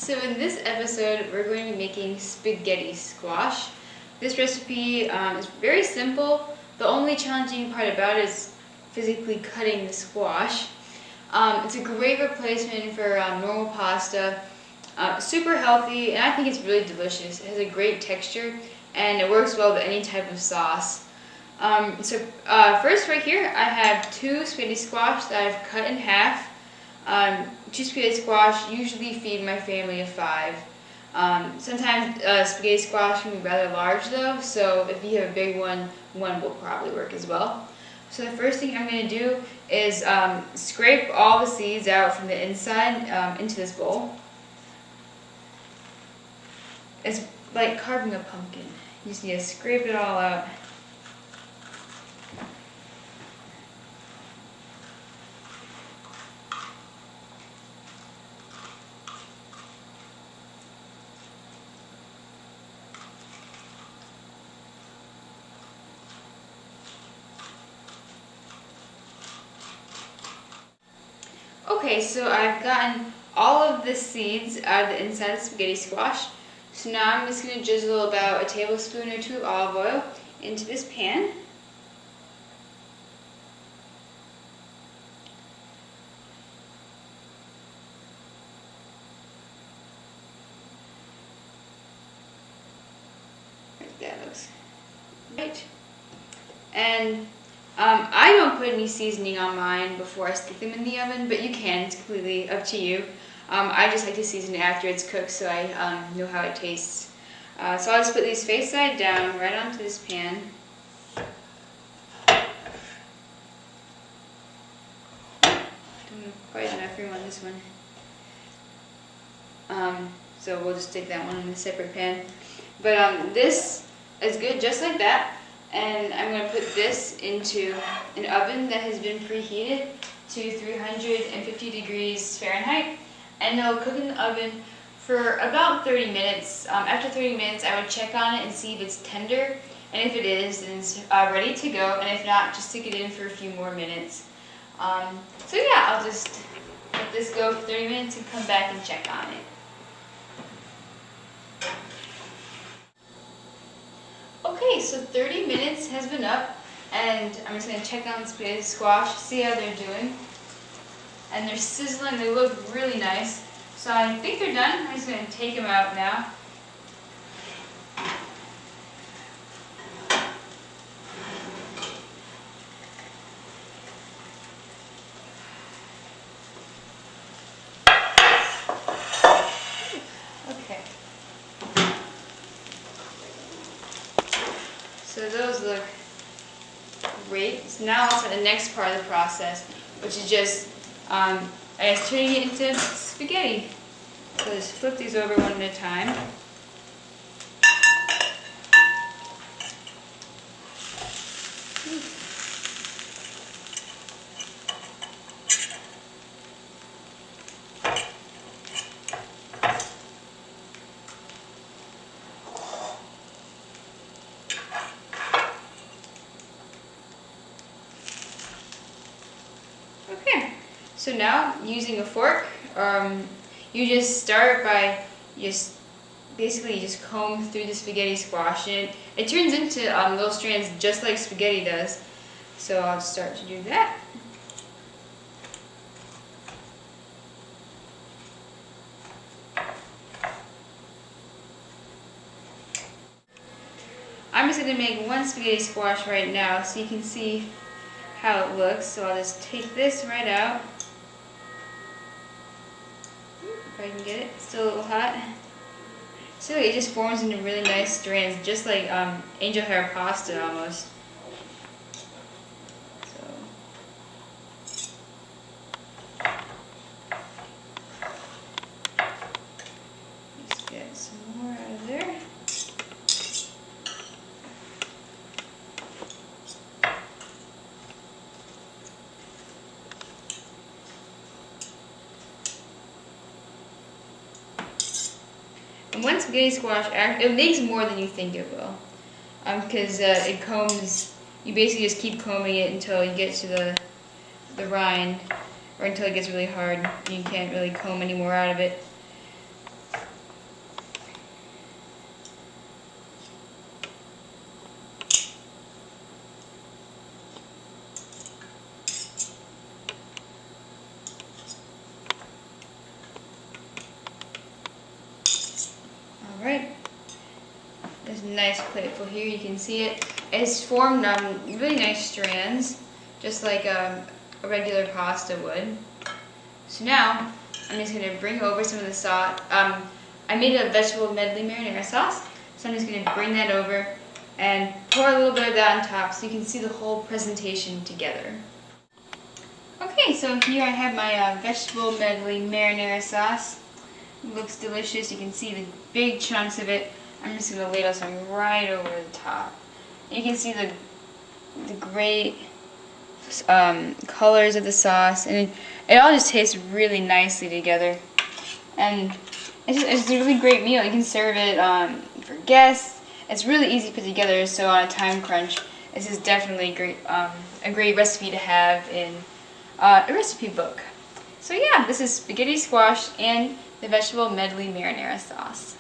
So in this episode, we're going to be making spaghetti squash. This recipe is very simple. The only challenging part about it is physically cutting the squash. It's a great replacement for normal pasta. Super healthy, and I think it's really delicious. It has a great texture, and it works well with any type of sauce. First right here, I have 2 spaghetti squash that I've cut in half. 2 spaghetti squash usually feed my family of 5. Sometimes spaghetti squash can be rather large though, so if you have a big one, one will probably work as well. So the first thing I'm going to do is scrape all the seeds out from the inside into this bowl. It's like carving a pumpkin. You just need to scrape it all out. Okay, so I've gotten all of the seeds out of the inside of the spaghetti squash. So now I'm just going to drizzle about a tablespoon or 2 of olive oil into this pan. Like that looks right. And I don't put any seasoning on mine before I stick them in the oven, but you can. It's completely up to you. I just like to season it after it's cooked so I know how it tastes. So I'll just put these face side down right onto this pan. Don't know quite enough room on this one. So we'll just stick that one in a separate pan. But this is good just like that. And I'm going to put this into an oven that has been preheated to 350 degrees Fahrenheit. And it'll cook in the oven for about 30 minutes. After 30 minutes, I would check on it and see if it's tender. And if it is, then it's ready to go. And if not, just stick it in for a few more minutes. So yeah, I'll just let this go for 30 minutes and come back and check on it. Okay, so 30 minutes has been up, and I'm just going to check on the spaghetti squash, see how they're doing. And they're sizzling, they look really nice. So I think they're done. I'm just going to take them out now. Okay. So those look great. So now on to the next part of the process, which is just I guess turning it into spaghetti. So just flip these over one at a time. Okay, so now using a fork, you just start by basically just comb through the spaghetti squash, and it turns into little strands just like spaghetti does. So I'll start to do that. I'm just going to make one spaghetti squash right now so you can see how it looks. So I'll just take this right out. If I can get it, it's still a little hot. So it just forms into really nice strands, just like angel hair pasta almost. So just get some more out of there. And one spaghetti squash, it makes more than you think it will. Because it combs, you basically just keep combing it until you get to the rind, or until it gets really hard and you can't really comb any more out of it. nice plateful here. You can see it. It's formed really nice strands, just like a regular pasta would. So now, I'm just going to bring over some of the sauce. I made a vegetable medley marinara sauce, so I'm just going to bring that over and pour a little bit of that on top so you can see the whole presentation together. Okay, so here I have my vegetable medley marinara sauce. It looks delicious. You can see the big chunks of it. I'm just going to ladle some right over the top. You can see the great colors of the sauce, and it all just tastes really nicely together. And it's a really great meal. You can serve it for guests. It's really easy to put together, so on a time crunch, this is definitely a great recipe to have in a recipe book. So yeah, this is spaghetti squash and the vegetable medley marinara sauce.